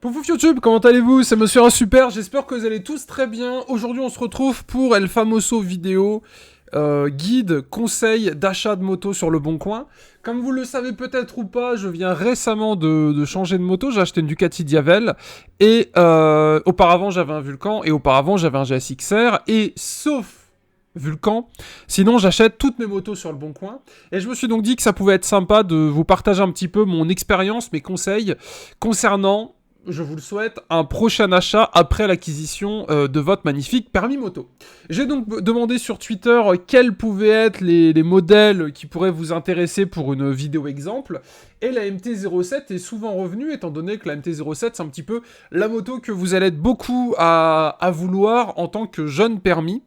Pouf YouTube, comment allez-vous? C'est Monsieur un Super, j'espère que vous allez tous très bien. Aujourd'hui on se retrouve pour El Famoso vidéo, guide, conseil d'achat de moto sur le Bon Coin. Comme vous le savez peut-être ou pas, je viens récemment de changer de moto, j'ai acheté une Ducati Diavel, et auparavant j'avais un Vulcan, et auparavant j'avais un GSX-R, et sauf Vulcan. Sinon, j'achète toutes mes motos sur le Bon Coin. Et je me suis donc dit que ça pouvait être sympa de vous partager un petit peu mon expérience, mes conseils concernant, je vous le souhaite, un prochain achat après l'acquisition de votre magnifique permis moto. J'ai donc demandé sur Twitter quels pouvaient être les modèles qui pourraient vous intéresser pour une vidéo exemple. Et la MT-07 est souvent revenue, étant donné que la MT-07, c'est un petit peu la moto que vous allez être beaucoup à vouloir en tant que jeune permis.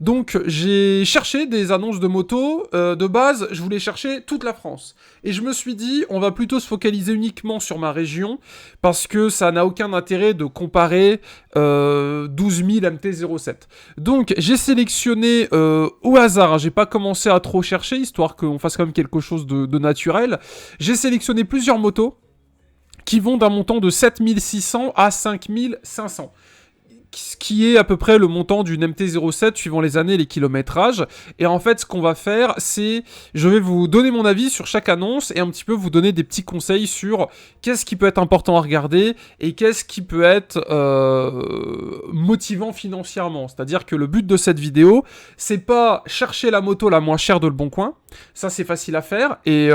Donc, j'ai cherché des annonces de moto. De base, je voulais chercher toute la France. Et je me suis dit, on va plutôt se focaliser uniquement sur ma région, parce que ça n'a aucun intérêt de comparer 12 000 MT-07. Donc, j'ai sélectionné au hasard, hein, j'ai pas commencé à trop chercher, histoire qu'on fasse quand même quelque chose de naturel. J'ai sélectionné plusieurs motos qui vont d'un montant de 7600 à 5500. Ce qui est à peu près le montant d'une MT-07 suivant les années et les kilométrages. Et en fait, ce qu'on va faire, c'est... Je vais vous donner mon avis sur chaque annonce et un petit peu vous donner des petits conseils sur qu'est-ce qui peut être important à regarder et qu'est-ce qui peut être motivant financièrement. C'est-à-dire que le but de cette vidéo, c'est pas chercher la moto la moins chère de Le Bon Coin. Ça, c'est facile à faire. Et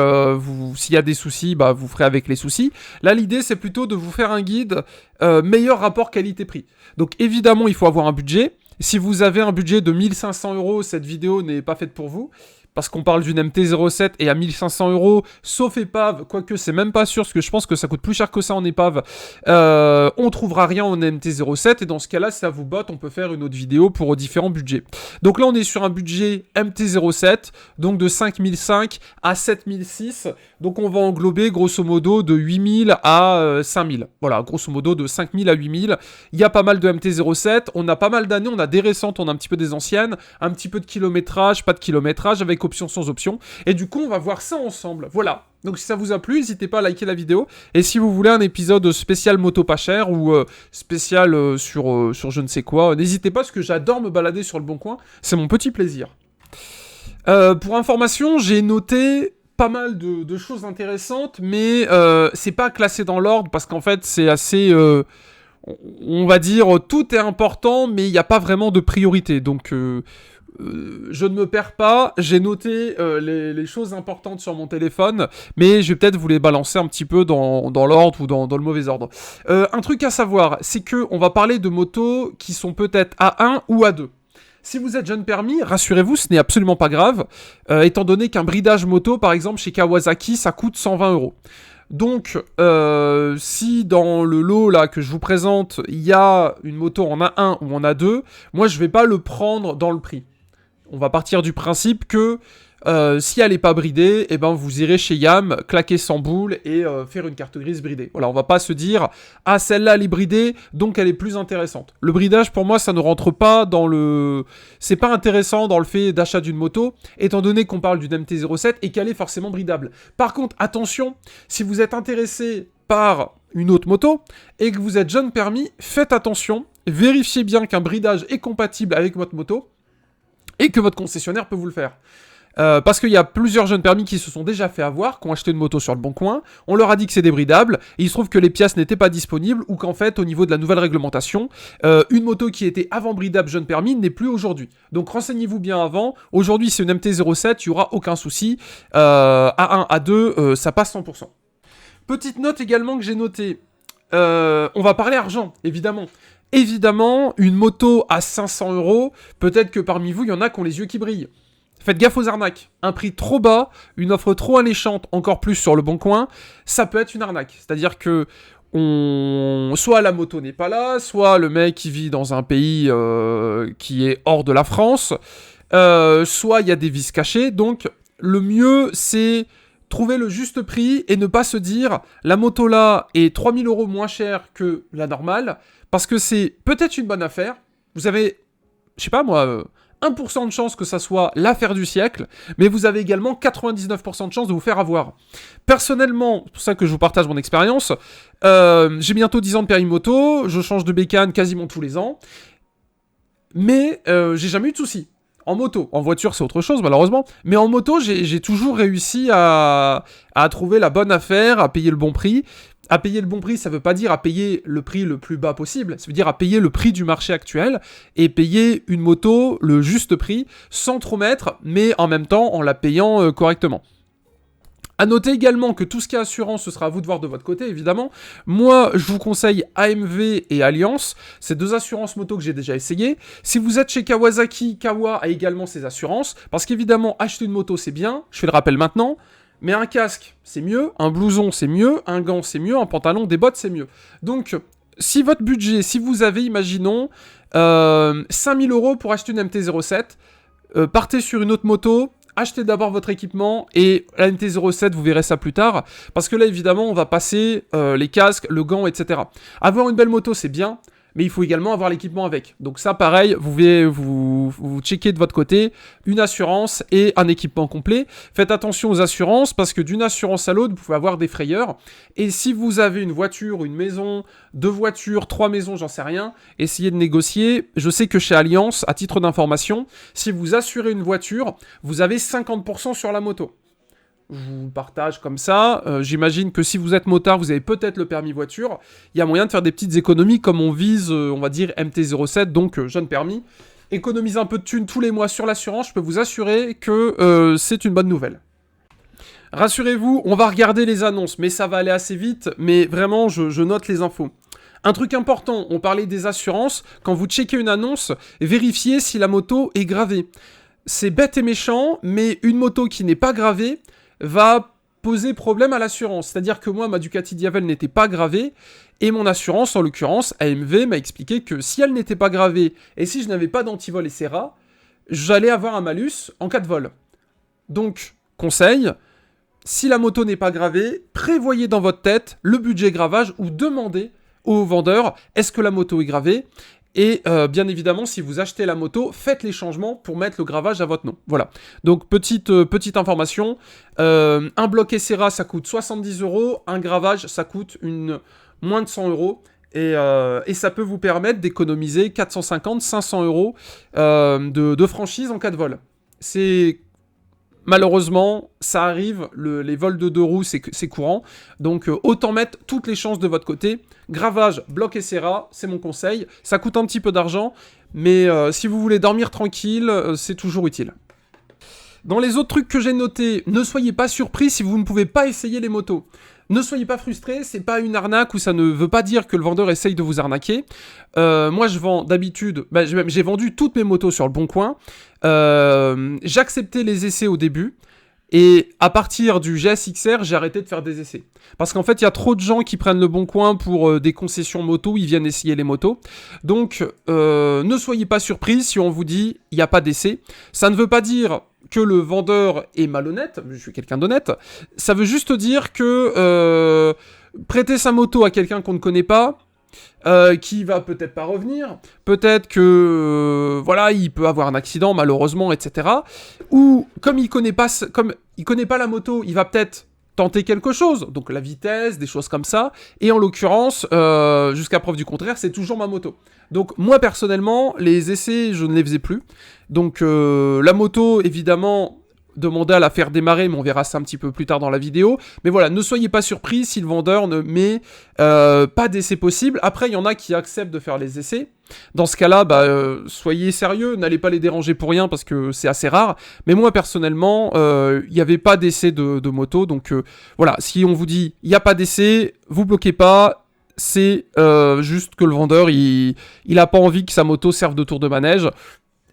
s'il y a des soucis, bah, vous ferez avec les soucis. Là, l'idée, c'est plutôt de vous faire un guide meilleur rapport qualité-prix. Donc évidemment, il faut avoir un budget. Si vous avez un budget de 1500 €, cette vidéo n'est pas faite pour vous. Parce qu'on parle d'une MT-07 et à 1500 €, sauf épave, quoique c'est même pas sûr, parce que je pense que ça coûte plus cher que ça en épave, on trouvera rien en MT-07, et dans ce cas-là, si ça vous botte, on peut faire une autre vidéo pour différents budgets. Donc là, on est sur un budget MT-07, donc de 5005 à 7006, donc on va englober grosso modo de 8000 à 5000. Voilà, grosso modo de 5000 à 8000. Il y a pas mal de MT-07, on a pas mal d'années, on a des récentes, on a un petit peu des anciennes, un petit peu de kilométrage, pas de kilométrage, avec option sans option, et du coup on va voir ça ensemble, voilà. Donc si ça vous a plu, n'hésitez pas à liker la vidéo, et si vous voulez un épisode spécial moto pas cher, ou spécial sur je ne sais quoi, n'hésitez pas, parce que j'adore me balader sur le Bon Coin, c'est mon petit plaisir. Pour information, j'ai noté pas mal de choses intéressantes, mais c'est pas classé dans l'ordre, parce qu'en fait c'est assez... on va dire, tout est important, mais il n'y a pas vraiment de priorité, donc... je ne me perds pas, j'ai noté les choses importantes sur mon téléphone, mais je vais peut-être vous les balancer un petit peu dans l'ordre ou dans le mauvais ordre. Un truc à savoir, c'est que on va parler de motos qui sont peut-être A1 ou A2. Si vous êtes jeune permis, rassurez-vous, ce n'est absolument pas grave, étant donné qu'un bridage moto, par exemple, chez Kawasaki, ça coûte 120 €. Donc, si dans le lot là que je vous présente, il y a une moto en A1 ou en A2, moi je vais pas le prendre dans le prix. On va partir du principe que si elle n'est pas bridée, eh ben vous irez chez Yam, claquer 100 boules et faire une carte grise bridée. Voilà, on va pas se dire « Ah, celle-là, elle est bridée, donc elle est plus intéressante ». Le bridage, pour moi, ça ne rentre pas dans le... C'est pas intéressant dans le fait d'achat d'une moto, étant donné qu'on parle d'une MT-07 et qu'elle est forcément bridable. Par contre, attention, si vous êtes intéressé par une autre moto et que vous êtes jeune permis, faites attention, vérifiez bien qu'un bridage est compatible avec votre moto, et que votre concessionnaire peut vous le faire. Parce qu'il y a plusieurs jeunes permis qui se sont déjà fait avoir, qui ont acheté une moto sur le Bon Coin, on leur a dit que c'est débridable, et il se trouve que les pièces n'étaient pas disponibles, ou qu'en fait, au niveau de la nouvelle réglementation, une moto qui était avant bridable jeune permis n'est plus aujourd'hui. Donc renseignez-vous bien avant, aujourd'hui c'est une MT-07, il n'y aura aucun souci, A1, A2, ça passe 100%. Petite note également que j'ai notée, on va parler argent, évidemment. Évidemment, une moto à 500 €, peut-être que parmi vous, il y en a qui ont les yeux qui brillent. Faites gaffe aux arnaques. Un prix trop bas, une offre trop alléchante, encore plus sur le Bon Coin, ça peut être une arnaque. C'est-à-dire que soit la moto n'est pas là, soit le mec qui vit dans un pays qui est hors de la France, soit il y a des vices cachés. Donc, le mieux, c'est... trouver le juste prix et ne pas se dire la moto là est 3000 € moins chère que la normale, parce que c'est peut-être une bonne affaire. Vous avez, je sais pas moi, 1% de chance que ça soit l'affaire du siècle, mais vous avez également 99% de chance de vous faire avoir. Personnellement, c'est pour ça que je vous partage mon expérience, j'ai bientôt 10 ans de permis moto, je change de bécane quasiment tous les ans, mais j'ai jamais eu de soucis. En moto, en voiture c'est autre chose malheureusement, mais en moto j'ai toujours réussi à trouver la bonne affaire, à payer le bon prix. À payer le bon prix, ça veut pas dire à payer le prix le plus bas possible, ça veut dire à payer le prix du marché actuel, et payer une moto le juste prix, sans trop mettre, mais en même temps en la payant correctement. À noter également que tout ce qui est assurance, ce sera à vous de voir de votre côté, évidemment. Moi, je vous conseille AMV et Allianz, c'est 2 assurances moto que j'ai déjà essayé. Si vous êtes chez Kawasaki, Kawa a également ses assurances, parce qu'évidemment, acheter une moto, c'est bien, je fais le rappel maintenant, mais un casque, c'est mieux, un blouson, c'est mieux, un gant, c'est mieux, un pantalon, des bottes, c'est mieux. Donc, si votre budget, si vous avez, imaginons, 5000 € pour acheter une MT-07, partez sur une autre moto, achetez d'abord votre équipement, et la MT-07, vous verrez ça plus tard, parce que là, évidemment, on va passer les casques, le gant, etc. Avoir une belle moto, c'est bien, mais il faut également avoir l'équipement avec. Donc ça, pareil, vous checkez de votre côté une assurance et un équipement complet. Faites attention aux assurances, parce que d'une assurance à l'autre, vous pouvez avoir des frayeurs. Et si vous avez une voiture, une maison, 2 voitures, 3 maisons, j'en sais rien, essayez de négocier. Je sais que chez Allianz, à titre d'information, si vous assurez une voiture, vous avez 50% sur la moto. Je vous le partage comme ça. J'imagine que si vous êtes motard, vous avez peut-être le permis voiture. Il y a moyen de faire des petites économies comme on vise, on va dire, MT-07, donc jeune permis. Économiser un peu de thunes tous les mois sur l'assurance, je peux vous assurer que c'est une bonne nouvelle. Rassurez-vous, on va regarder les annonces, mais ça va aller assez vite. Mais vraiment, je note les infos. Un truc important, on parlait des assurances. Quand vous checkez une annonce, vérifiez si la moto est gravée. C'est bête et méchant, mais une moto qui n'est pas gravée va poser problème à l'assurance. C'est-à-dire que moi, ma Ducati Diavel n'était pas gravée, et mon assurance, en l'occurrence, AMV, m'a expliqué que si elle n'était pas gravée, et si je n'avais pas d'antivol et serra, j'allais avoir un malus en cas de vol. Donc, conseil, si la moto n'est pas gravée, prévoyez dans votre tête le budget gravage, ou demandez au vendeur, est-ce que la moto est gravée ? Et bien évidemment, si vous achetez la moto, faites les changements pour mettre le gravage à votre nom. Voilà. Donc, petite information. Un bloc Serra, ça coûte 70 €. Un gravage, ça coûte moins de 100 €. Et ça peut vous permettre d'économiser 450-500 € de franchise en cas de vol. C'est... Malheureusement, ça arrive, les vols de 2 roues, c'est courant. Donc, autant mettre toutes les chances de votre côté. Gravage, bloc et serra, c'est mon conseil. Ça coûte un petit peu d'argent, mais si vous voulez dormir tranquille, c'est toujours utile. Dans les autres trucs que j'ai notés, ne soyez pas surpris si vous ne pouvez pas essayer les motos. Ne soyez pas frustrés, c'est pas une arnaque ou ça ne veut pas dire que le vendeur essaye de vous arnaquer. Moi, je vends d'habitude... j'ai vendu toutes mes motos sur le Bon Coin. J'acceptais les essais au début. Et à partir du GSXR, j'ai arrêté de faire des essais. Parce qu'en fait, il y a trop de gens qui prennent le Bon Coin pour des concessions moto, ils viennent essayer les motos. Donc, ne soyez pas surpris si on vous dit « il n'y a pas d'essai ». Ça ne veut pas dire que le vendeur est malhonnête, je suis quelqu'un d'honnête. Ça veut juste dire que prêter sa moto à quelqu'un qu'on ne connaît pas, qui va peut-être pas revenir, peut-être que voilà, il peut avoir un accident malheureusement, etc. Ou comme il connaît pas la moto, il va peut-être tenter quelque chose, donc la vitesse, des choses comme ça. Et en l'occurrence, jusqu'à preuve du contraire, c'est toujours ma moto. Donc moi personnellement, les essais, je ne les faisais plus. Donc la moto, évidemment, demandez à la faire démarrer, mais on verra ça un petit peu plus tard dans la vidéo. Mais voilà, ne soyez pas surpris si le vendeur ne met pas d'essai possible. Après, il y en a qui acceptent de faire les essais. Dans ce cas-là, soyez sérieux, n'allez pas les déranger pour rien parce que c'est assez rare. Mais moi, personnellement, il n'y avait pas d'essai de moto. Donc voilà, si on vous dit il n'y a pas d'essai, vous bloquez pas. C'est juste que le vendeur, il a pas envie que sa moto serve de tour de manège.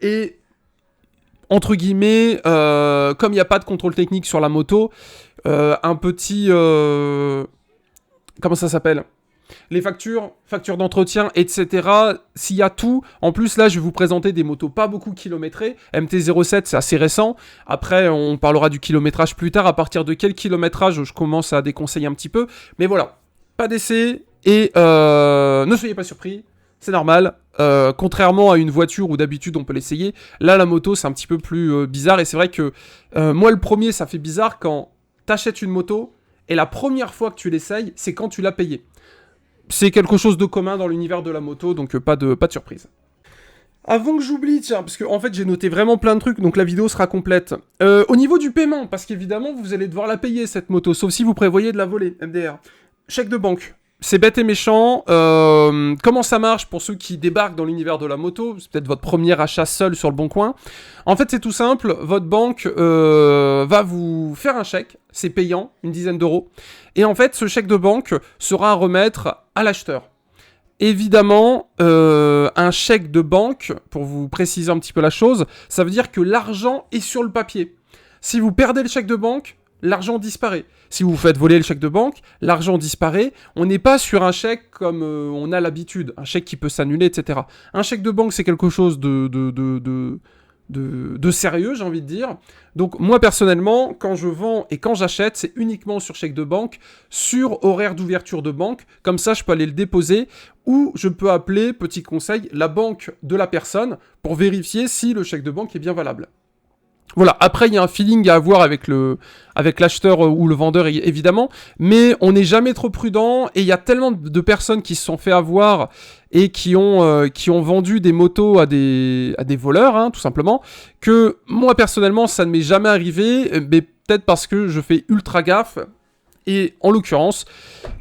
Et entre guillemets, comme il n'y a pas de contrôle technique sur la moto, un petit... comment ça s'appelle ? Les factures d'entretien, etc. S'il y a tout, en plus là je vais vous présenter des motos pas beaucoup kilométrées. MT-07 c'est assez récent, après on parlera du kilométrage plus tard, à partir de quel kilométrage je commence à déconseiller un petit peu. Mais voilà, pas d'essai et ne soyez pas surpris, c'est normal. Contrairement à une voiture où d'habitude on peut l'essayer, là la moto c'est un petit peu plus bizarre et c'est vrai que moi le premier ça fait bizarre quand t'achètes une moto et la première fois que tu l'essayes c'est quand tu l'as payée. C'est quelque chose de commun dans l'univers de la moto donc pas de surprise. Avant que j'oublie, tiens, parce que en fait j'ai noté vraiment plein de trucs, donc la vidéo sera complète. Au niveau du paiement, parce qu'évidemment vous allez devoir la payer cette moto, sauf si vous prévoyez de la voler, MDR. Chèque de banque. C'est bête et méchant. Comment ça marche pour ceux qui débarquent dans l'univers de la moto? C'est peut-être votre premier achat seul sur le bon coin. En fait, c'est tout simple. Votre banque va vous faire un chèque. C'est payant, une dizaine d'euros. Et en fait, ce chèque de banque sera à remettre à l'acheteur. Évidemment, un chèque de banque, pour vous préciser un petit peu la chose, ça veut dire que l'argent est sur le papier. Si vous perdez le chèque de banque, l'argent disparaît. Si vous faites voler le chèque de banque, l'argent disparaît. On n'est pas sur un chèque comme on a l'habitude, un chèque qui peut s'annuler, etc. Un chèque de banque, c'est quelque chose de sérieux, j'ai envie de dire. Donc moi, personnellement, quand je vends et quand j'achète, c'est uniquement sur chèque de banque, sur horaire d'ouverture de banque. Comme ça, je peux aller le déposer ou je peux appeler, petit conseil, la banque de la personne pour vérifier si le chèque de banque est bien valable. Voilà, après il y a un feeling à avoir avec l'acheteur ou le vendeur évidemment, mais on n'est jamais trop prudent et il y a tellement de personnes qui se sont fait avoir et qui ont vendu des motos à des voleurs, hein, tout simplement, que moi personnellement ça ne m'est jamais arrivé, mais peut-être parce que je fais ultra gaffe. Et en l'occurrence,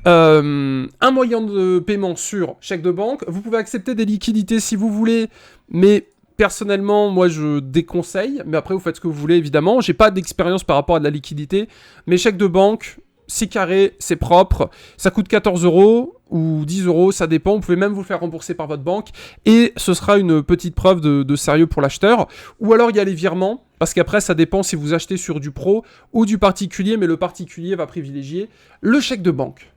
un moyen de paiement sur chèque de banque, vous pouvez accepter des liquidités si vous voulez, mais personnellement, moi, je déconseille, mais après, vous faites ce que vous voulez, évidemment. J'ai pas d'expérience par rapport à de la liquidité, mais chèque de banque, c'est carré, c'est propre, ça coûte 14 € ou 10 €, ça dépend, vous pouvez même vous le faire rembourser par votre banque, et ce sera une petite preuve de sérieux pour l'acheteur. Ou alors, il y a les virements, parce qu'après, ça dépend si vous achetez sur du pro ou du particulier, mais le particulier va privilégier le chèque de banque.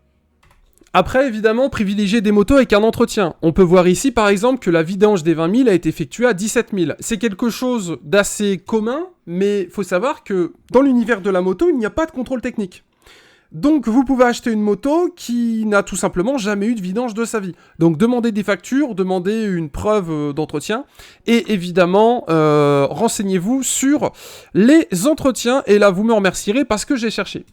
Après, évidemment, privilégier des motos avec un entretien. On peut voir ici, par exemple, que la vidange des 20 000 a été effectuée à 17 000. C'est quelque chose d'assez commun, mais il faut savoir que dans l'univers de la moto, il n'y a pas de contrôle technique. Donc, vous pouvez acheter une moto qui n'a tout simplement jamais eu de vidange de sa vie. Donc, demandez des factures, demandez une preuve d'entretien, et évidemment, renseignez-vous sur les entretiens, et là, vous me remercierez parce que j'ai cherché.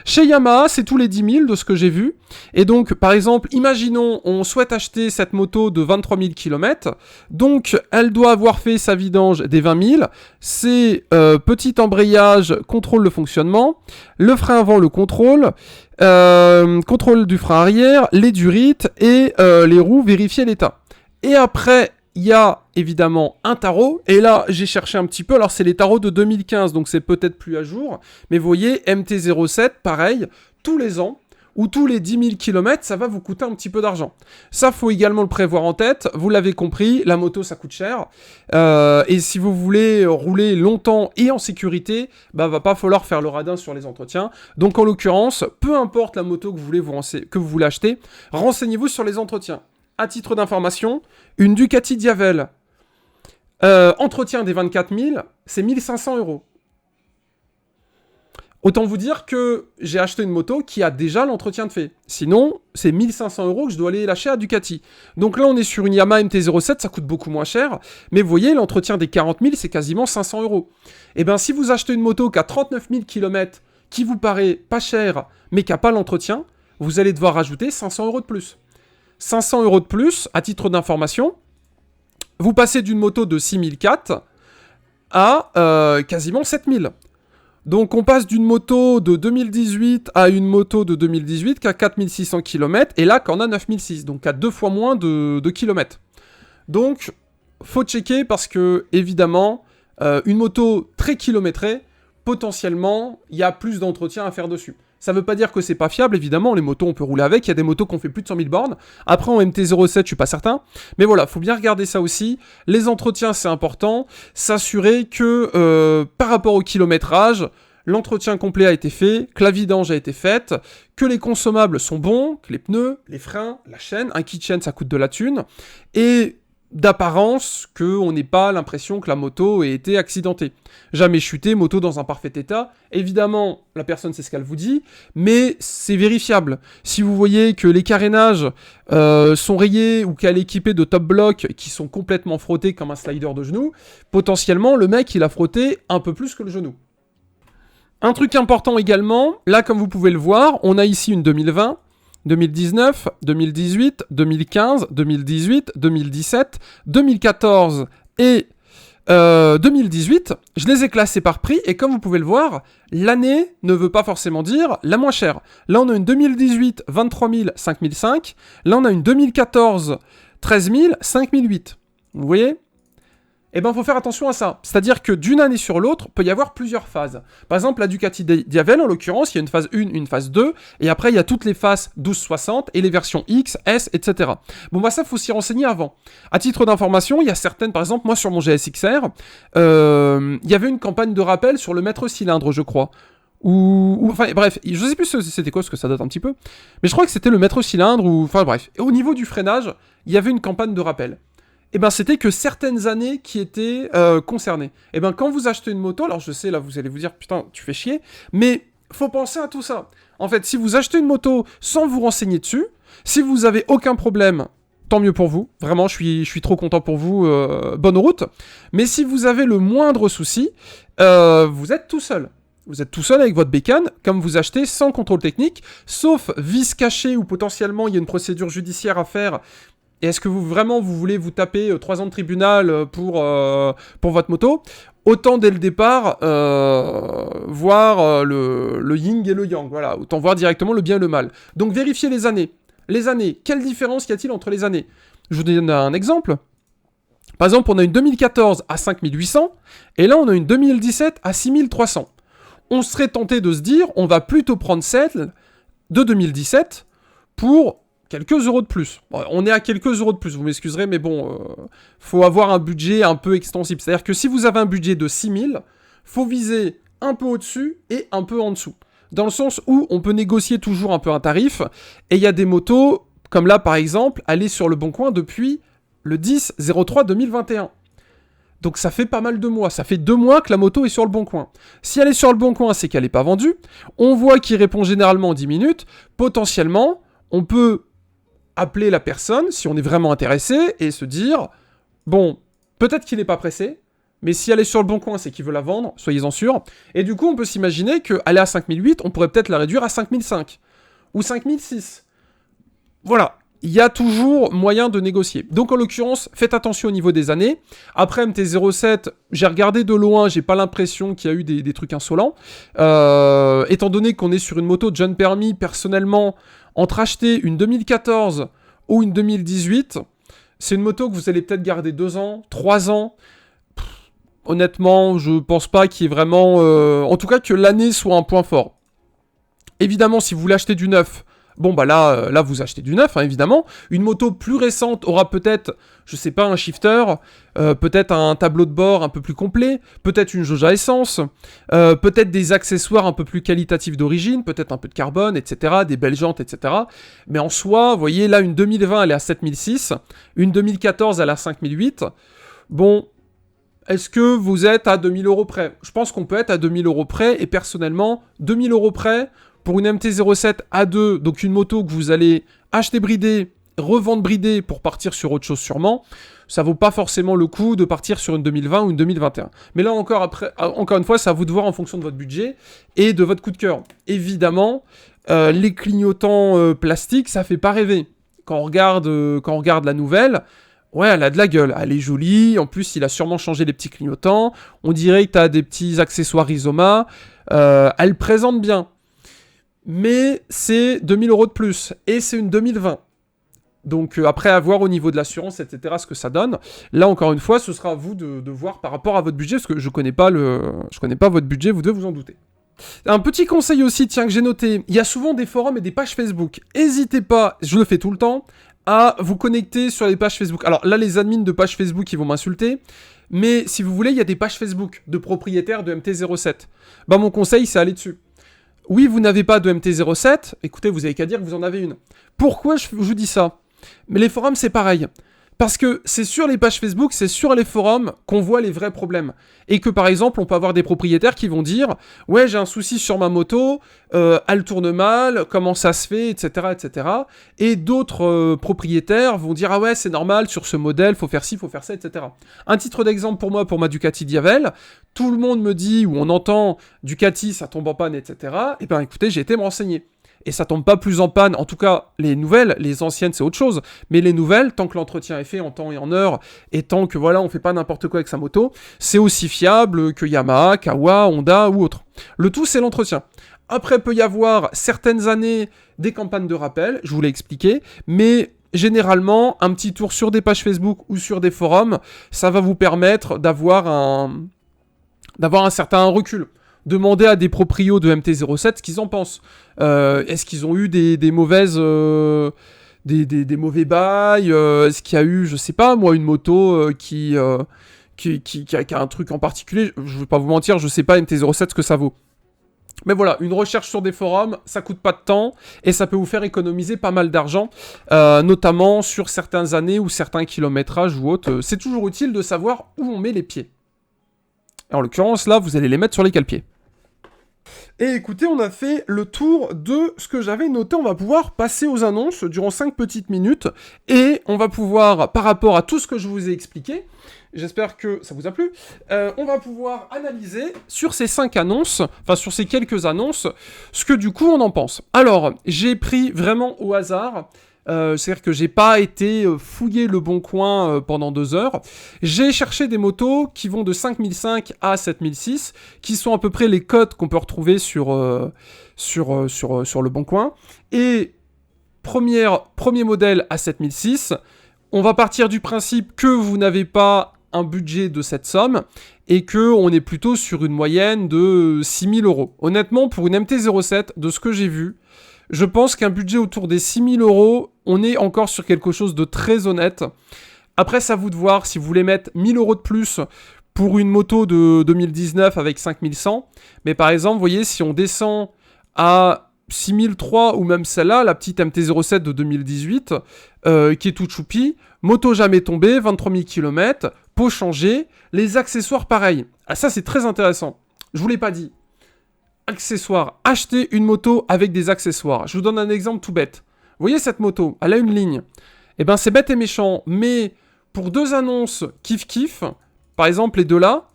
Chez Yamaha, c'est tous les 10 000 de ce que j'ai vu. Et donc, par exemple, imaginons, on souhaite acheter cette moto de 23 000 km. Donc, elle doit avoir fait sa vidange des 20 000. C'est petit embrayage, contrôle le fonctionnement. Le frein avant, le contrôle. Contrôle du frein arrière, les durites et les roues, vérifier l'état. Et après, il y a évidemment un tarot, et là j'ai cherché un petit peu, alors c'est les tarots de 2015, donc c'est peut-être plus à jour, mais vous voyez, MT-07, pareil, tous les ans, ou tous les 10 000 km, ça va vous coûter un petit peu d'argent. Ça, faut également le prévoir en tête, vous l'avez compris, la moto ça coûte cher, et si vous voulez rouler longtemps et en sécurité, bah va pas falloir faire le radin sur les entretiens, donc en l'occurrence, peu importe la moto que vous voulez acheter, renseignez-vous sur les entretiens. À titre d'information, une Ducati Diavel, entretien des 24 000, c'est 1 500 €. Autant vous dire que j'ai acheté une moto qui a déjà l'entretien de fait. Sinon, c'est 1 500 € que je dois aller lâcher à Ducati. Donc là, on est sur une Yamaha MT-07, ça coûte beaucoup moins cher. Mais vous voyez, l'entretien des 40 000, c'est quasiment 500 €. Et bien, si vous achetez une moto qui a 39 000 km, qui vous paraît pas cher, mais qui n'a pas l'entretien, vous allez devoir rajouter 500 € de plus. 500 € de plus, à titre d'information, vous passez d'une moto de 6004 à quasiment 7000. Donc on passe d'une moto de 2018 à une moto de 2018 qui a 4600 km, et là qu'on a 9006, donc à 2 fois moins de kilomètres. Donc, faut checker parce que, évidemment, une moto très kilométrée, potentiellement, il y a plus d'entretien à faire dessus. Ça veut pas dire que c'est pas fiable, évidemment, les motos on peut rouler avec, il y a des motos qui ont fait plus de 100 000 bornes, après en MT-07 je suis pas certain, mais voilà, faut bien regarder ça aussi, les entretiens c'est important, s'assurer que par rapport au kilométrage, l'entretien complet a été fait, que la vidange a été faite, que les consommables sont bons, que les pneus, les freins, la chaîne, un kit chaîne ça coûte de la thune, et d'apparence qu'on n'ait pas l'impression que la moto ait été accidentée. Jamais chuté, moto dans un parfait état. Évidemment, la personne sait ce qu'elle vous dit, mais c'est vérifiable. Si vous voyez que les carénages sont rayés ou qu'elle est équipée de top blocs qui sont complètement frottés comme un slider de genou, potentiellement, le mec, il a frotté un peu plus que le genou. Un truc important également, là, comme vous pouvez le voir, on a ici une 2020, 2019, 2018, 2015, 2018, 2017, 2014 et 2018, je les ai classés par prix, et comme vous pouvez le voir, l'année ne veut pas forcément dire la moins chère. Là, on a une 2018, 23 000, 5 500. Là, on a une 2014, 13 000, 5 008. Vous voyez ? Eh ben, faut faire attention à ça. C'est-à-dire que d'une année sur l'autre, peut y avoir plusieurs phases. Par exemple, la Ducati Diavel, en l'occurrence, il y a une phase 1, une phase 2, et après, il y a toutes les phases 1260 et les versions X, S, etc. Bon, bah ça, faut s'y renseigner avant. À titre d'information, il y a certaines, par exemple, moi, sur mon GSXR, il y avait une campagne de rappel sur le mètre cylindre, je crois. Enfin, bref, je sais plus c'était quoi, parce que ça date un petit peu. Mais je crois que c'était le mètre cylindre, enfin, bref. Et au niveau du freinage, il y avait une campagne de rappel. Et ben c'était que certaines années qui étaient concernées. Et ben quand vous achetez une moto, alors je sais là vous allez vous dire putain tu fais chier, mais faut penser à tout ça. En fait si vous achetez une moto sans vous renseigner dessus, si vous avez aucun problème, tant mieux pour vous. Vraiment je suis trop content pour vous, bonne route. Mais si vous avez le moindre souci, vous êtes tout seul. Vous êtes tout seul avec votre bécane, comme vous achetez sans contrôle technique, sauf vis caché ou potentiellement il y a une procédure judiciaire à faire. Et est-ce que vous voulez vous taper 3 ans de tribunal pour votre moto ? Autant dès le départ voir le yin et le yang, voilà. Autant voir directement le bien et le mal. Donc vérifiez les années. Les années, quelle différence y a-t-il entre les années ? Je vous donne un exemple. Par exemple, on a une 2014 à 5800, et là on a une 2017 à 6300. On serait tenté de se dire, on va plutôt prendre celle de 2017 pour quelques euros de plus. Bon, on est à quelques euros de plus, vous m'excuserez, mais bon, faut avoir un budget un peu extensible. C'est-à-dire que si vous avez un budget de 6000, faut viser un peu au-dessus et un peu en dessous. Dans le sens où on peut négocier toujours un peu un tarif, et il y a des motos, comme là par exemple, elle est sur le Bon Coin depuis le 10-03-2021. Donc ça fait pas mal de mois, ça fait 2 mois que la moto est sur le Bon Coin. Si elle est sur le Bon Coin, c'est qu'elle n'est pas vendue. On voit qu'il répond généralement en 10 minutes. Potentiellement, on peut appeler la personne, si on est vraiment intéressé, et se dire, bon, peut-être qu'il n'est pas pressé, mais si elle est sur le Bon Coin, c'est qu'il veut la vendre, soyez-en sûrs. Et du coup, on peut s'imaginer qu'elle est à 5008, on pourrait peut-être la réduire à 5005, ou 5006. Voilà, il y a toujours moyen de négocier. Donc en l'occurrence, faites attention au niveau des années. Après MT-07, j'ai regardé de loin, j'ai pas l'impression qu'il y a eu des trucs insolents. Étant donné qu'on est sur une moto de jeune permis, personnellement, entre acheter une 2014 ou une 2018, c'est une moto que vous allez peut-être garder 2 ans, 3 ans. Honnêtement, je pense pas qu'il y ait vraiment... en tout cas, que l'année soit un point fort. Évidemment, si vous voulez acheter du neuf, bon bah là vous achetez du neuf, hein, évidemment. Une moto plus récente aura peut-être, je sais pas, un shifter, peut-être un tableau de bord un peu plus complet, peut-être une jauge à essence, peut-être des accessoires un peu plus qualitatifs d'origine, peut-être un peu de carbone, etc., des belles jantes, etc. Mais en soi, vous voyez, là une 2020 elle est à 7006, une 2014 elle est à 5008. Bon, est-ce que vous êtes à 2000 € près ? Je pense qu'on peut être à 2000 € près, et personnellement, 2000 € près, pour une MT-07 A2, donc une moto que vous allez acheter bridée, revendre bridée pour partir sur autre chose sûrement, ça vaut pas forcément le coup de partir sur une 2020 ou une 2021. Mais là encore une fois, c'est à vous de voir en fonction de votre budget et de votre coup de cœur. Évidemment, les clignotants plastiques, ça fait pas rêver. Quand on regarde la nouvelle, ouais, elle a de la gueule, elle est jolie, en plus il a sûrement changé les petits clignotants, on dirait que t'as des petits accessoires Rizoma, elle présente bien. Mais c'est 2000 € de plus, et c'est une 2020. Donc après à voir au niveau de l'assurance, etc., ce que ça donne. Là encore une fois, ce sera à vous de voir par rapport à votre budget, parce que je connais pas votre budget, vous devez vous en douter. Un petit conseil aussi, tiens, que j'ai noté, il y a souvent des forums et des pages Facebook. N'hésitez pas, je le fais tout le temps, à vous connecter sur les pages Facebook. Alors là, les admins de pages Facebook, ils vont m'insulter, mais si vous voulez, il y a des pages Facebook de propriétaires de MT-07. Bah mon conseil, c'est aller dessus. Oui, vous n'avez pas de MT-07, écoutez, vous avez qu'à dire que vous en avez une. Pourquoi je vous dis ça ? Mais les forums, c'est pareil. Parce que c'est sur les pages Facebook, c'est sur les forums qu'on voit les vrais problèmes. Et que par exemple, on peut avoir des propriétaires qui vont dire « Ouais, j'ai un souci sur ma moto, elle tourne mal, comment ça se fait, etc. etc. » Et d'autres propriétaires vont dire « Ah ouais, c'est normal, sur ce modèle, faut faire ci, faut faire ça, etc. » Un titre d'exemple pour moi, pour ma Ducati Diavel, tout le monde me dit, ou on entend Ducati, ça tombe en panne, etc. Et ben écoutez, j'ai été me renseigner. Et ça tombe pas plus en panne, en tout cas les nouvelles, les anciennes c'est autre chose, mais les nouvelles, tant que l'entretien est fait en temps et en heure, et tant que voilà on fait pas n'importe quoi avec sa moto, c'est aussi fiable que Yamaha, Kawa, Honda ou autre. Le tout c'est l'entretien. Après peut y avoir certaines années des campagnes de rappel, je vous l'ai expliqué, mais généralement un petit tour sur des pages Facebook ou sur des forums, ça va vous permettre d'avoir un certain recul. Demandez à des proprios de MT-07 ce qu'ils en pensent. Est-ce qu'ils ont eu des mauvaises... des mauvais bails Est-ce qu'il y a eu, je sais pas, moi, une moto qui a un truc en particulier? Je vais pas vous mentir, je sais pas MT-07 ce que ça vaut. Mais voilà, une recherche sur des forums, ça coûte pas de temps, et ça peut vous faire économiser pas mal d'argent, notamment sur certaines années ou certains kilométrages ou autres. C'est toujours utile de savoir où on met les pieds. En l'occurrence, là, vous allez les mettre sur les cale-pieds. Et écoutez, on a fait le tour de ce que j'avais noté. On va pouvoir passer aux annonces durant 5 petites minutes. Et on va pouvoir, par rapport à tout ce que je vous ai expliqué, j'espère que ça vous a plu, on va pouvoir analyser sur ces 5 annonces, enfin sur ces quelques annonces, ce que du coup on en pense. Alors, j'ai pris vraiment au hasard... c'est-à-dire que j'ai pas été fouiller le bon coin pendant 2 heures. J'ai cherché des motos qui vont de 5005 à 7006, qui sont à peu près les codes qu'on peut retrouver sur le bon coin. Et premier modèle à 7006, on va partir du principe que vous n'avez pas un budget de cette somme et que on est plutôt sur une moyenne de 6000 €. Honnêtement, pour une MT-07, de ce que j'ai vu, je pense qu'un budget autour des 6000 €, on est encore sur quelque chose de très honnête. Après, c'est à vous de voir si vous voulez mettre 1000 € de plus pour une moto de 2019 avec 5100. Mais par exemple, vous voyez, si on descend à 6003 ou même celle-là, la petite MT-07 de 2018, qui est toute choupie, moto jamais tombée, 23 000 km, peau changée, les accessoires pareils. Ah, ça, c'est très intéressant. Je vous l'ai pas dit. Accessoires. Acheter une moto avec des accessoires. Je vous donne un exemple tout bête. Vous voyez cette moto, elle a une ligne. Eh ben c'est bête et méchant, mais pour 2 annonces kiff-kiff, par exemple les deux là,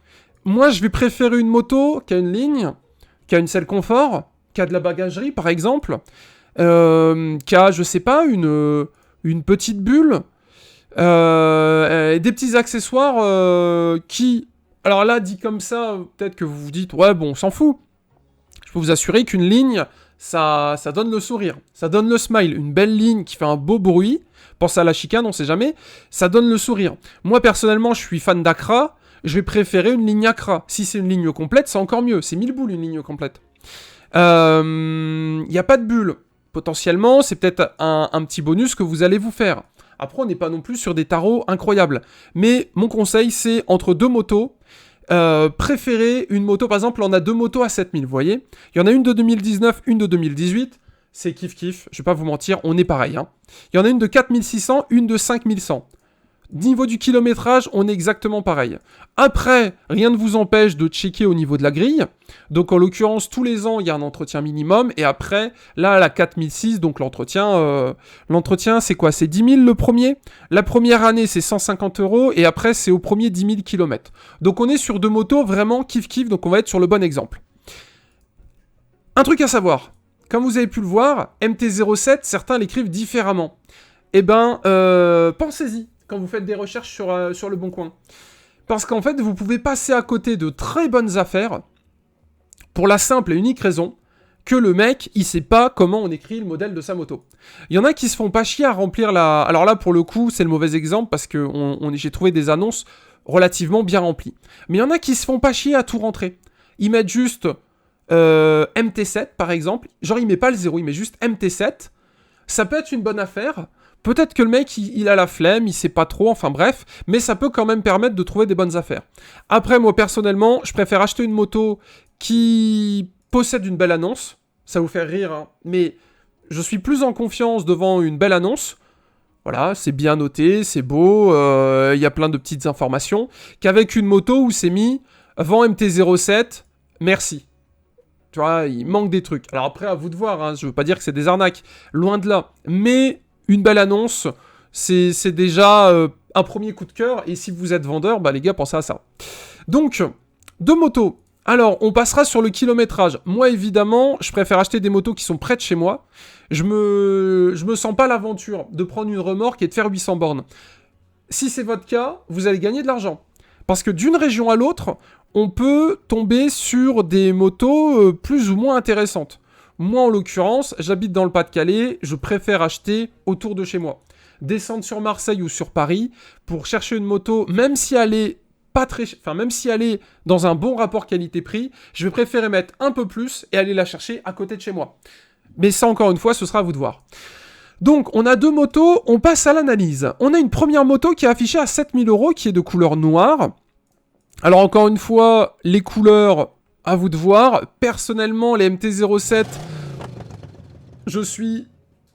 moi je vais préférer une moto qui a une ligne, qui a une selle confort, qui a de la bagagerie par exemple, qui a, je sais pas, une petite bulle, des petits accessoires qui... Alors là, dit comme ça, peut-être que vous vous dites, ouais bon, on s'en fout. Je peux vous assurer qu'une ligne, ça donne le sourire, ça donne le smile. Une belle ligne qui fait un beau bruit, pensez à la chicane, on sait jamais, ça donne le sourire. Moi, personnellement, je suis fan d'Acra, je vais préférer une ligne Acra. Si c'est une ligne complète, c'est encore mieux, c'est 1000 boules une ligne complète. Il n'y a pas de bulle. Potentiellement, c'est peut-être un petit bonus que vous allez vous faire. Après, on n'est pas non plus sur des tarots incroyables. Mais mon conseil, c'est entre 2 motos, préférer une moto, par exemple, on a 2 motos à 7000, vous voyez. Il y en a une de 2019, une de 2018, c'est kiff-kiff, je vais pas vous mentir, on est pareil. Hein. Il y en a une de 4600, une de 5100. Niveau du kilométrage, on est exactement pareil. Après, rien ne vous empêche de checker au niveau de la grille. Donc en l'occurrence, tous les ans, il y a un entretien minimum. Et après, là, à la 4006, donc l'entretien, c'est quoi? C'est 10 000 le premier. La première année, c'est 150 €. Et après, c'est au premier 10 000 km. Donc on est sur 2 motos vraiment kiff-kiff. Donc on va être sur le bon exemple. Un truc à savoir. Comme vous avez pu le voir, MT-07, certains l'écrivent différemment. Eh ben, pensez-y quand vous faites des recherches sur le bon coin. Parce qu'en fait, vous pouvez passer à côté de très bonnes affaires pour la simple et unique raison que le mec, il sait pas comment on écrit le modèle de sa moto. Il y en a qui se font pas chier à remplir la... Alors là, pour le coup, c'est le mauvais exemple parce que j'ai trouvé des annonces relativement bien remplies. Mais il y en a qui se font pas chier à tout rentrer. Ils mettent juste MT7, par exemple. Genre, il met pas le 0, il met juste MT7. Ça peut être une bonne affaire. Peut-être que le mec, il a la flemme, il sait pas trop, enfin bref, mais ça peut quand même permettre de trouver des bonnes affaires. Après, moi, personnellement, je préfère acheter une moto qui possède une belle annonce. Ça vous fait rire, hein, mais je suis plus en confiance devant une belle annonce Voilà, c'est bien noté, c'est beau, il y a plein de petites informations. Qu'avec une moto où c'est mis vent MT-07, merci. Tu vois, il manque des trucs. Alors après, à vous de voir, hein, je veux pas dire que c'est des arnaques, loin de là. Mais une belle annonce, c'est déjà un premier coup de cœur. Et si vous êtes vendeur, bah les gars, pensez à ça. Donc, deux motos. Alors, on passera sur le kilométrage. Moi, évidemment, je préfère acheter des motos qui sont près de chez moi. Je me sens pas l'aventure de prendre une remorque et de faire 800 bornes. Si c'est votre cas, vous allez gagner de l'argent. Parce que d'une région à l'autre, on peut tomber sur des motos plus ou moins intéressantes. Moi, en l'occurrence, j'habite dans le Pas-de-Calais, je préfère acheter autour de chez moi. Descendre sur Marseille ou sur Paris pour chercher une moto, même si elle est pas très, enfin même si elle est dans un bon rapport qualité-prix, je vais préférer mettre un peu plus et aller la chercher à côté de chez moi. Mais ça, encore une fois, ce sera à vous de voir. Donc, on a deux motos, on passe à l'analyse. On a une première moto qui est affichée à 7000 €, qui est de couleur noire. Alors, encore une fois, les couleurs, à vous de voir. Personnellement, les MT-07, je suis,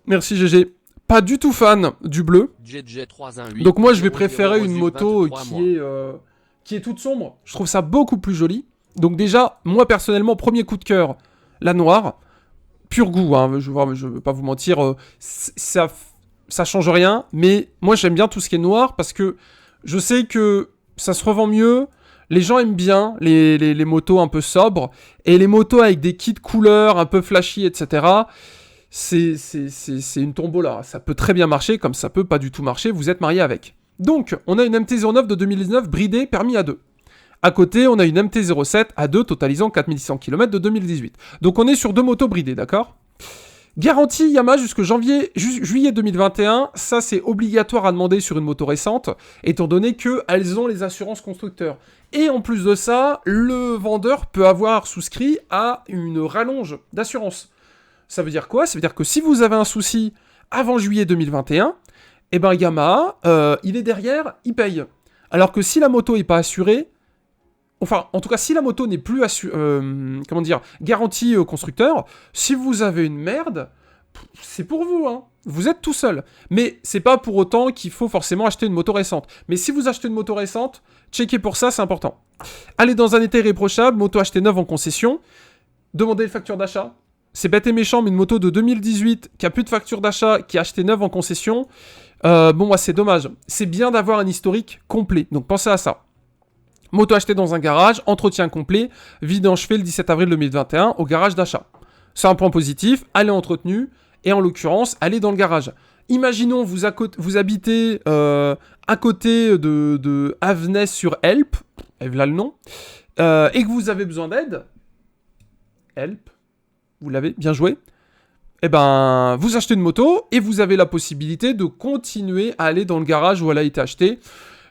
merci GG, pas du tout fan du bleu. Donc moi, je vais préférer une moto qui est toute sombre. Je trouve ça beaucoup plus joli. Donc déjà, moi, personnellement, premier coup de cœur, la noire. Pur goût, hein, je veux pas vous mentir, ça change rien, mais moi j'aime bien tout ce qui est noir parce que je sais que ça se revend mieux, les gens aiment bien les motos un peu sobres, et les motos avec des kits couleurs un peu flashy, etc., c'est une tombola, ça peut très bien marcher, comme ça peut pas du tout marcher, vous êtes marié avec. Donc, on a une MT-09 de 2019 bridée, permis à 2. À côté, on a une MT-07 à 2 totalisant 4600 km de 2018. Donc on est sur deux motos bridées, d'accord ? Garantie Yamaha jusqu'au juillet 2021, ça c'est obligatoire à demander sur une moto récente, étant donné qu'elles ont les assurances constructeurs. Et en plus de ça, le vendeur peut avoir souscrit à une rallonge d'assurance. Ça veut dire quoi ? Ça veut dire que si vous avez un souci avant juillet 2021, eh ben Yamaha, il est derrière, il paye. Alors que si la moto n'est pas assurée, enfin, en tout cas, si la moto n'est plus garantie au constructeur, si vous avez une merde, c'est pour vous, hein. Vous êtes tout seul. Mais c'est pas pour autant qu'il faut forcément acheter une moto récente. Mais si vous achetez une moto récente, checkez pour ça, c'est important. Allez dans un état irréprochable, moto achetée neuve en concession, demandez une facture d'achat. C'est bête et méchant, mais une moto de 2018 qui a plus de facture d'achat, qui a acheté neuve en concession, c'est dommage. C'est bien d'avoir un historique complet, donc pensez à ça. Moto achetée dans un garage, entretien complet, vidange fait le 17 avril 2021 au garage d'achat. C'est un point positif, elle est entretenue, et en l'occurrence, elle est dans le garage. Imaginons, vous habitez à côté de Avesnes-sur-Helpe, et voilà le nom, et que vous avez besoin d'aide, Helpe, vous l'avez bien joué, eh ben, vous achetez une moto, et vous avez la possibilité de continuer à aller dans le garage où elle a été achetée.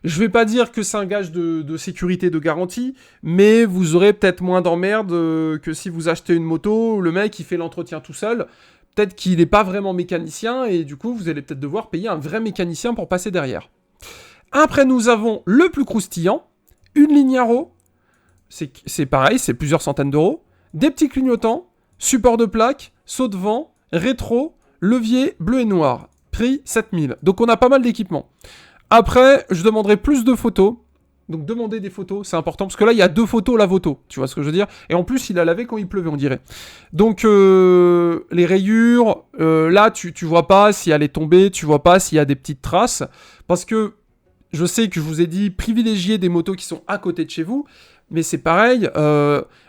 Je vais pas dire que c'est un gage de sécurité, de garantie, mais vous aurez peut-être moins d'emmerdes que si vous achetez une moto, le mec il fait l'entretien tout seul, peut-être qu'il n'est pas vraiment mécanicien, et du coup vous allez peut-être devoir payer un vrai mécanicien pour passer derrière. Après nous avons le plus croustillant, une Lignaro, c'est pareil, c'est plusieurs centaines d'euros, des petits clignotants, support de plaque, saut de vent, rétro, levier bleu et noir, prix 7000. Donc on a pas mal d'équipements. Après, je demanderai plus de photos. Donc demandez des photos, c'est important. Parce que là, il y a deux photos, la photo. Tu vois ce que je veux dire ? Et en plus, il a lavé quand il pleuvait, on dirait. Donc, les rayures, là, tu vois pas si elle est tombée, tu vois pas s'il y a des petites traces. Parce que je sais que je vous ai dit, privilégiez des motos qui sont à côté de chez vous. Mais c'est pareil,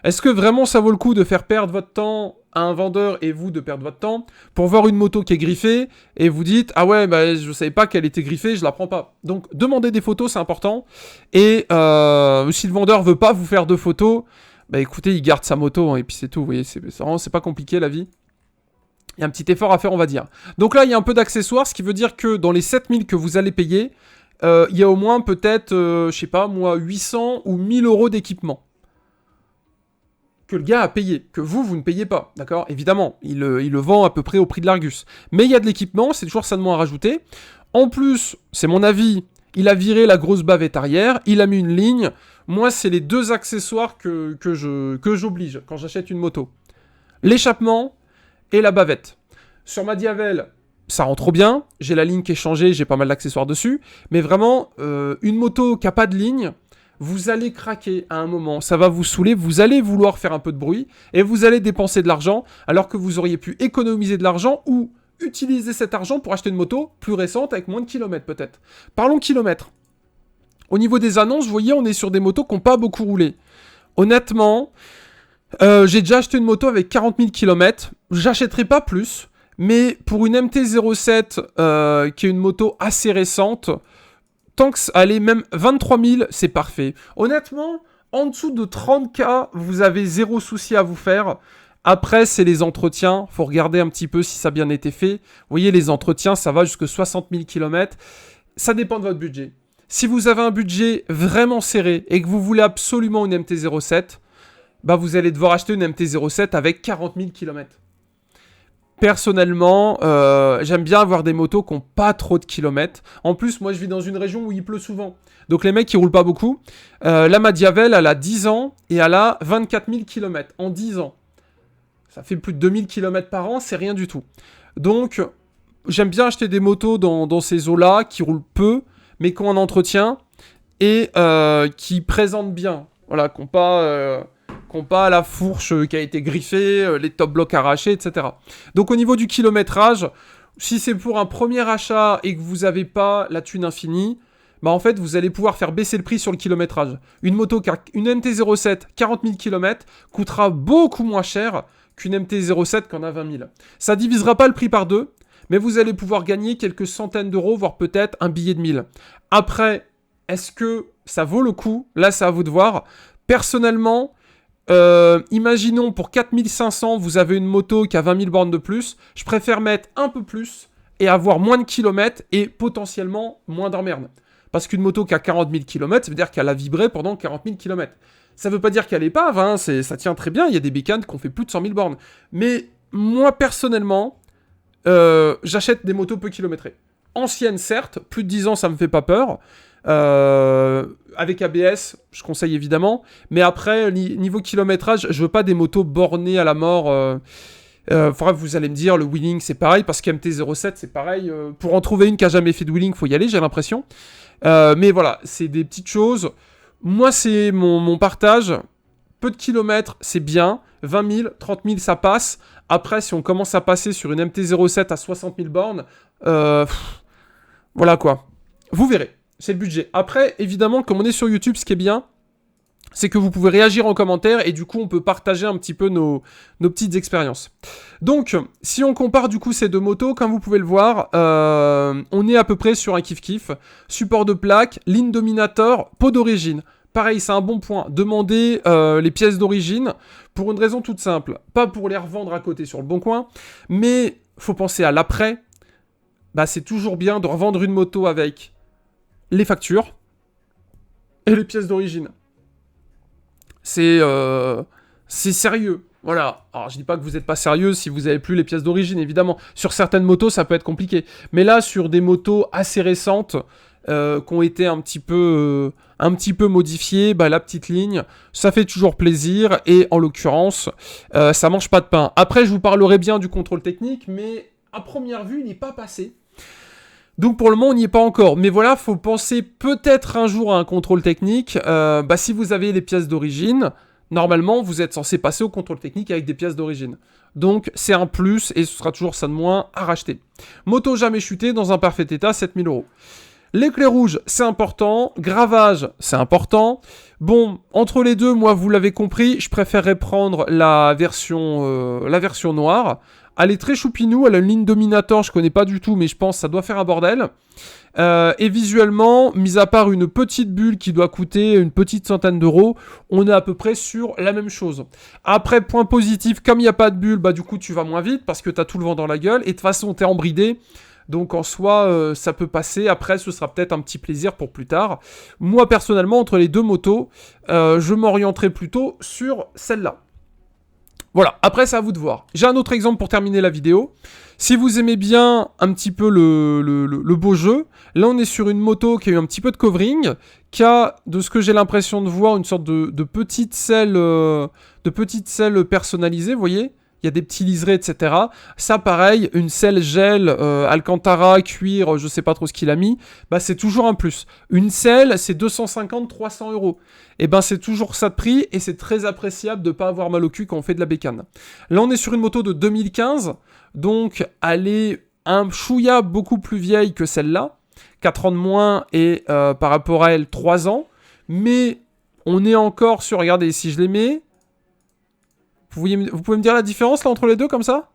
est-ce que vraiment ça vaut le coup de faire perdre votre temps à un vendeur et vous de perdre votre temps pour voir une moto qui est griffée et vous dites « Ah ouais, bah, je savais pas qu'elle était griffée, je la prends pas. » Donc demandez des photos, c'est important. Et si le vendeur veut pas vous faire de photos, bah écoutez, il garde sa moto, hein, et puis c'est tout. Vous voyez, c'est pas compliqué la vie. Il y a un petit effort à faire, on va dire. Donc là, il y a un peu d'accessoires, ce qui veut dire que dans les 7000 que vous allez payer, il y a au moins peut-être, je sais pas moi, 800 ou 1000 euros d'équipement. Que le gars a payé, que vous ne payez pas, d'accord ? Évidemment, il le vend à peu près au prix de l'Argus. Mais il y a de l'équipement, c'est toujours ça de moins à rajouter. En plus, c'est mon avis, il a viré la grosse bavette arrière, il a mis une ligne. Moi, c'est les deux accessoires que j'oblige quand j'achète une moto. L'échappement et la bavette. Sur ma Diavel, ça rend trop bien, j'ai la ligne qui est changée, j'ai pas mal d'accessoires dessus, mais vraiment, une moto qui a pas de ligne, vous allez craquer à un moment, ça va vous saouler, vous allez vouloir faire un peu de bruit, et vous allez dépenser de l'argent, alors que vous auriez pu économiser de l'argent, ou utiliser cet argent pour acheter une moto plus récente, avec moins de kilomètres peut-être. Parlons kilomètres. Au niveau des annonces, vous voyez, on est sur des motos qui n'ont pas beaucoup roulé. Honnêtement, j'ai déjà acheté une moto avec 40 000 km, j'achèterai pas plus, mais pour une MT-07, qui est une moto assez récente, tant que allez, même 23 000, c'est parfait. Honnêtement, en dessous de 30K, vous avez zéro souci à vous faire. Après, c'est les entretiens. Faut regarder un petit peu si ça a bien été fait. Vous voyez, les entretiens, ça va jusqu'à 60 000 km. Ça dépend de votre budget. Si vous avez un budget vraiment serré et que vous voulez absolument une MT-07, bah vous allez devoir acheter une MT-07 avec 40 000 km. Personnellement, j'aime bien avoir des motos qui n'ont pas trop de kilomètres. En plus, moi, je vis dans une région où il pleut souvent. Donc, les mecs, ils roulent pas beaucoup. La Madiavel, elle a 10 ans et elle a 24 000 km en 10 ans. Ça fait plus de 2000 km par an, c'est rien du tout. Donc, j'aime bien acheter des motos dans ces eaux-là, qui roulent peu, mais qui ont un entretien et qui présentent bien. Voilà, qui n'ont pas la fourche qui a été griffée, les top blocs arrachés, etc. Donc au niveau du kilométrage, si c'est pour un premier achat et que vous n'avez pas la thune infinie, bah en fait vous allez pouvoir faire baisser le prix sur le kilométrage. Une moto, une MT-07 40 000 km coûtera beaucoup moins cher qu'une MT-07 qui en a 20 000. Ça divisera pas le prix par deux, mais vous allez pouvoir gagner quelques centaines d'euros, voire peut-être un billet de 1000. Après, est-ce que ça vaut le coup? Là, c'est à vous de voir. Personnellement, imaginons pour 4500, vous avez une moto qui a 20 000 bornes de plus. Je préfère mettre un peu plus et avoir moins de kilomètres et potentiellement moins d'emmerde. Parce qu'une moto qui a 40 000 km, ça veut dire qu'elle a vibré pendant 40 000 km. Ça veut pas dire qu'elle est pave, hein, ça tient très bien. Il y a des bécanes qui ont fait plus de 100 000 bornes. Mais moi, personnellement, j'achète des motos peu kilométrées. Anciennes, certes, plus de 10 ans, ça me fait pas peur. Avec ABS, je conseille évidemment. Mais après, niveau kilométrage, je veux pas des motos bornées à la mort. Vous allez me dire, le wheeling, c'est pareil, parce qu'MT-07, c'est pareil. Pour en trouver une qui a jamais fait de wheeling, faut y aller, j'ai l'impression. Mais voilà, c'est des petites choses. Moi, c'est mon partage. Peu de kilomètres, c'est bien. 20 000, 30 000, ça passe. Après, si on commence à passer sur une MT-07 à 60 000 bornes, voilà quoi. Vous verrez, c'est le budget. Après, évidemment, comme on est sur YouTube, ce qui est bien, c'est que vous pouvez réagir en commentaire et du coup, on peut partager un petit peu nos petites expériences. Donc, si on compare du coup ces deux motos, comme vous pouvez le voir, on est à peu près sur un kiff-kiff. Support de plaque, ligne dominator, pot d'origine. Pareil, c'est un bon point. Demandez les pièces d'origine pour une raison toute simple. Pas pour les revendre à côté sur le bon coin, mais faut penser à l'après. Bah, c'est toujours bien de revendre une moto avec les factures et les pièces d'origine. C'est sérieux. Voilà. Alors, je dis pas que vous n'êtes pas sérieux si vous avez plus les pièces d'origine, évidemment. Sur certaines motos, ça peut être compliqué. Mais là, sur des motos assez récentes, qui ont été un petit peu modifiées, bah, la petite ligne, ça fait toujours plaisir. Et en l'occurrence, ça mange pas de pain. Après, je vous parlerai bien du contrôle technique, mais à première vue, il n'est pas passé. Donc pour le moment, on n'y est pas encore. Mais voilà, faut penser peut-être un jour à un contrôle technique. Si vous avez les pièces d'origine, normalement, vous êtes censé passer au contrôle technique avec des pièces d'origine. Donc c'est un plus et ce sera toujours ça de moins à racheter. Moto jamais chutée, dans un parfait état, 7 000 €. Les clés rouges, c'est important. Gravage, c'est important. Bon, entre les deux, moi, vous l'avez compris, je préférerais prendre la version noire. Elle est très choupinou, elle a une ligne dominator, je connais pas du tout, mais je pense que ça doit faire un bordel. Et visuellement, mis à part une petite bulle qui doit coûter une petite centaine d'euros, on est à peu près sur la même chose. Après, point positif, comme il n'y a pas de bulle, bah du coup tu vas moins vite parce que tu as tout le vent dans la gueule, et de toute façon tu es embridé. Donc en soi, ça peut passer. Après, ce sera peut-être un petit plaisir pour plus tard. Moi, personnellement, entre les deux motos, je m'orienterai plutôt sur celle-là. Voilà, après c'est à vous de voir. J'ai un autre exemple pour terminer la vidéo. Si vous aimez bien un petit peu le beau jeu, là on est sur une moto qui a eu un petit peu de covering, qui a, de ce que j'ai l'impression de voir, une sorte de petite selle personnalisée, vous voyez. il y a des petits liserés, etc. Ça, pareil, une selle gel, Alcantara, cuir, je sais pas trop ce qu'il a mis, bah c'est toujours un plus. Une selle, c'est 250-300 euros. Et ben c'est toujours ça de prix, et c'est très appréciable de pas avoir mal au cul quand on fait de la bécane. Là, on est sur une moto de 2015, donc elle est un chouïa beaucoup plus vieille que celle-là, 4 ans de moins, et par rapport à elle, 3 ans, mais on est encore sur, regardez, si je les mets... Vous pouvez me dire la différence là entre les deux comme ça?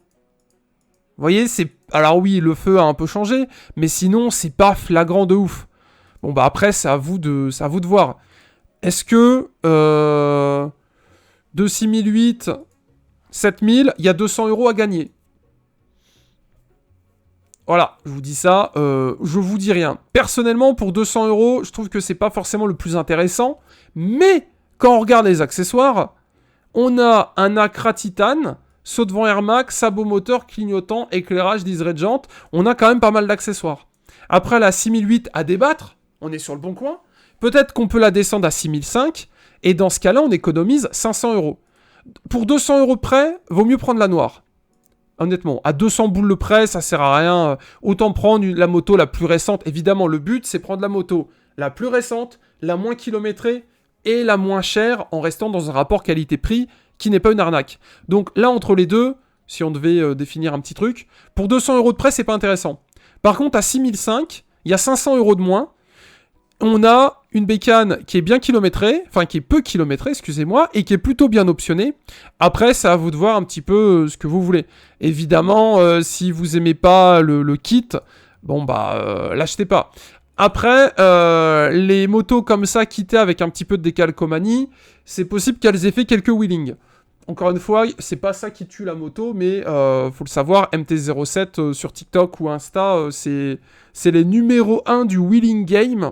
Vous voyez, c'est... Alors oui, le feu a un peu changé, mais sinon, c'est pas flagrant de ouf. Bon bah après, c'est à vous de voir. Est-ce que... de 6008, 7000, il y a 200 euros à gagner. Voilà, je vous dis ça, je vous dis rien. Personnellement, pour 200 euros, je trouve que c'est pas forcément le plus intéressant, mais quand on regarde les accessoires... On a un Acra Titane, saut devant Air Max, sabot moteur, clignotant, éclairage, liseré de jante. On a quand même pas mal d'accessoires. Après la 6008 à débattre, on est sur le bon coin. Peut-être qu'on peut la descendre à 6005. Et dans ce cas-là, on économise 500 euros. Pour 200 euros de près, vaut mieux prendre la noire. Honnêtement, à 200 boules le près, ça sert à rien. Autant prendre la moto la plus récente. Évidemment, le but, c'est prendre la moto la plus récente, la moins kilométrée, et la moins chère en restant dans un rapport qualité-prix qui n'est pas une arnaque. Donc là, entre les deux, si on devait définir un petit truc, pour 200 euros de près, c'est pas intéressant. Par contre, à 6005, il y a 500 euros de moins. On a une bécane qui est bien kilométrée, enfin qui est peu kilométrée, excusez-moi, et qui est plutôt bien optionnée. Après, c'est à vous de voir un petit peu ce que vous voulez. Évidemment, si vous aimez pas le kit, bon bah, l'achetez pas. Après, les motos comme ça, quittées avec un petit peu de décalcomanie, c'est possible qu'elles aient fait quelques wheelings. Encore une fois, c'est pas ça qui tue la moto, mais faut le savoir, MT-07 sur TikTok ou Insta, c'est les numéros 1 du wheeling game,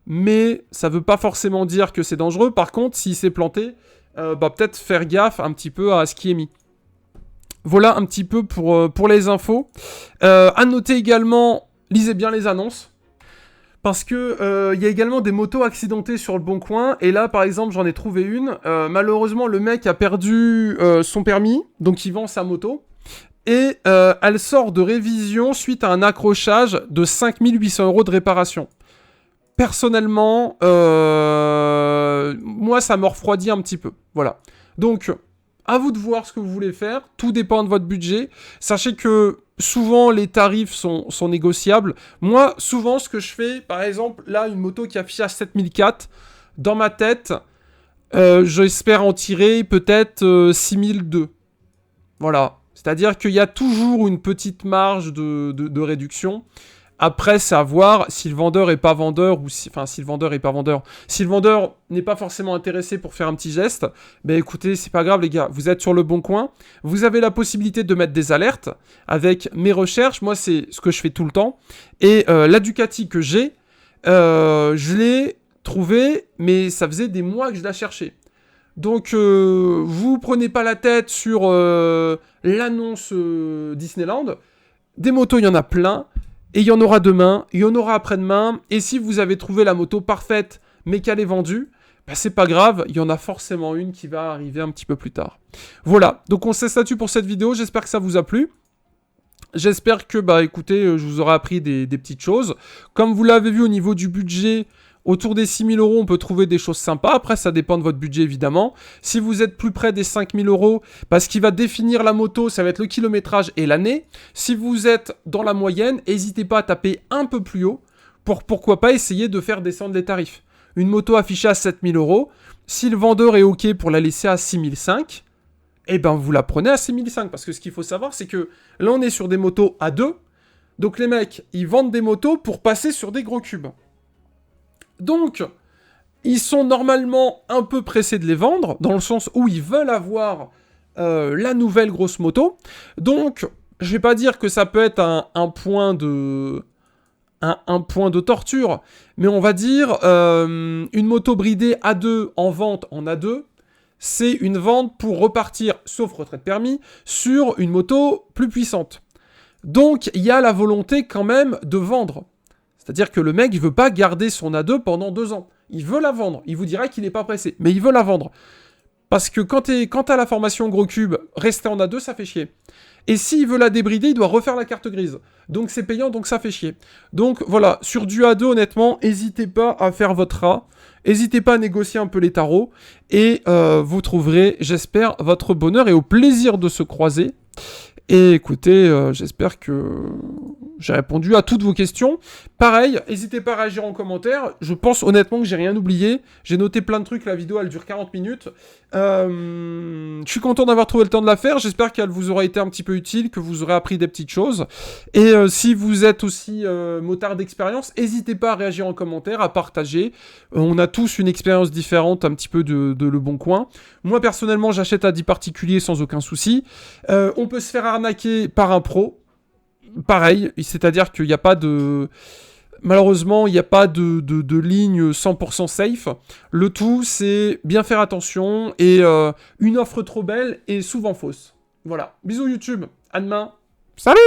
mais ça veut pas forcément dire que c'est dangereux. Par contre, s'il s'est planté, bah peut-être faire gaffe un petit peu à ce qui est mis. Voilà un petit peu pour les infos. À noter également, lisez bien les annonces. Parce que y a également des motos accidentées sur le bon coin. Et là, par exemple, j'en ai trouvé une. Malheureusement, le mec a perdu son permis. Donc, il vend sa moto. Et elle sort de révision suite à un accrochage de 5800 euros de réparation. Personnellement, moi, ça me refroidit un petit peu. Voilà. Donc, à vous de voir ce que vous voulez faire. Tout dépend de votre budget. Sachez que... souvent, les tarifs sont négociables. Moi, souvent, ce que je fais, par exemple, là, une moto qui affiche à 7004, dans ma tête, j'espère en tirer peut-être 6002. Voilà. C'est-à-dire qu'il y a toujours une petite marge de réduction. Après, c'est à voir si le vendeur est pas vendeur, ou si le vendeur est pas vendeur. Si le vendeur n'est pas forcément intéressé pour faire un petit geste, ben écoutez, c'est pas grave les gars, vous êtes sur le bon coin. Vous avez la possibilité de mettre des alertes avec mes recherches. Moi, c'est ce que je fais tout le temps. Et la Ducati que j'ai, je l'ai trouvée, mais ça faisait des mois que je la cherchais. Donc, vous prenez pas la tête sur l'annonce Disneyland. Des motos, il y en a plein. Et il y en aura demain, il y en aura après-demain. Et si vous avez trouvé la moto parfaite, mais qu'elle est vendue, bah c'est pas grave, il y en a forcément une qui va arriver un petit peu plus tard. Voilà, donc on se laisse là-dessus pour cette vidéo. J'espère que ça vous a plu. J'espère que, bah écoutez, je vous aurai appris des petites choses. Comme vous l'avez vu au niveau du budget... autour des 6 000 euros, on peut trouver des choses sympas. Après, ça dépend de votre budget, évidemment. Si vous êtes plus près des 5 000 euros, parce qu'il va définir la moto, ça va être le kilométrage et l'année. Si vous êtes dans la moyenne, n'hésitez pas à taper un peu plus haut pour pourquoi pas essayer de faire descendre les tarifs. Une moto affichée à 7 000 euros, si le vendeur est OK pour la laisser à 6 500, eh ben vous la prenez à 6 500. Parce que ce qu'il faut savoir, c'est que là, on est sur des motos à 2. Donc les mecs, ils vendent des motos pour passer sur des gros cubes. Donc, ils sont normalement un peu pressés de les vendre, dans le sens où ils veulent avoir la nouvelle grosse moto. Donc, je vais pas dire que ça peut être un point de torture, mais on va dire une moto bridée A2 en vente en A2, c'est une vente pour repartir, sauf retrait de permis, sur une moto plus puissante. Donc, il y a la volonté quand même de vendre. C'est-à-dire que le mec, il veut pas garder son A2 pendant 2 ans. Il veut la vendre. Il vous dira qu'il n'est pas pressé, mais il veut la vendre. Parce que quand t'as la formation gros cube, rester en A2, ça fait chier. Et s'il veut la débrider, il doit refaire la carte grise. Donc c'est payant, donc ça fait chier. Donc voilà, sur du A2, honnêtement, n'hésitez pas à faire votre A. N'hésitez pas à négocier un peu les tarots. Et vous trouverez, j'espère, votre bonheur et au plaisir de se croiser. Et écoutez, j'espère que j'ai répondu à toutes vos questions. Pareil, n'hésitez pas à réagir en commentaire. Je pense honnêtement que j'ai rien oublié. J'ai noté plein de trucs, la vidéo elle dure 40 minutes. Je suis content d'avoir trouvé le temps de la faire. J'espère qu'elle vous aura été un petit peu utile, que vous aurez appris des petites choses. Et si vous êtes aussi motard d'expérience, n'hésitez pas à réagir en commentaire, à partager. On a tous une expérience différente un petit peu de Le Bon Coin. Moi personnellement j'achète à 10 particuliers sans aucun souci. On peut se faire arnaquer par un pro. Pareil, c'est-à-dire qu'il n'y a pas de... Malheureusement, il n'y a pas de ligne 100% safe. Le tout, c'est bien faire attention et une offre trop belle est souvent fausse. Voilà. Bisous YouTube. À demain. Salut!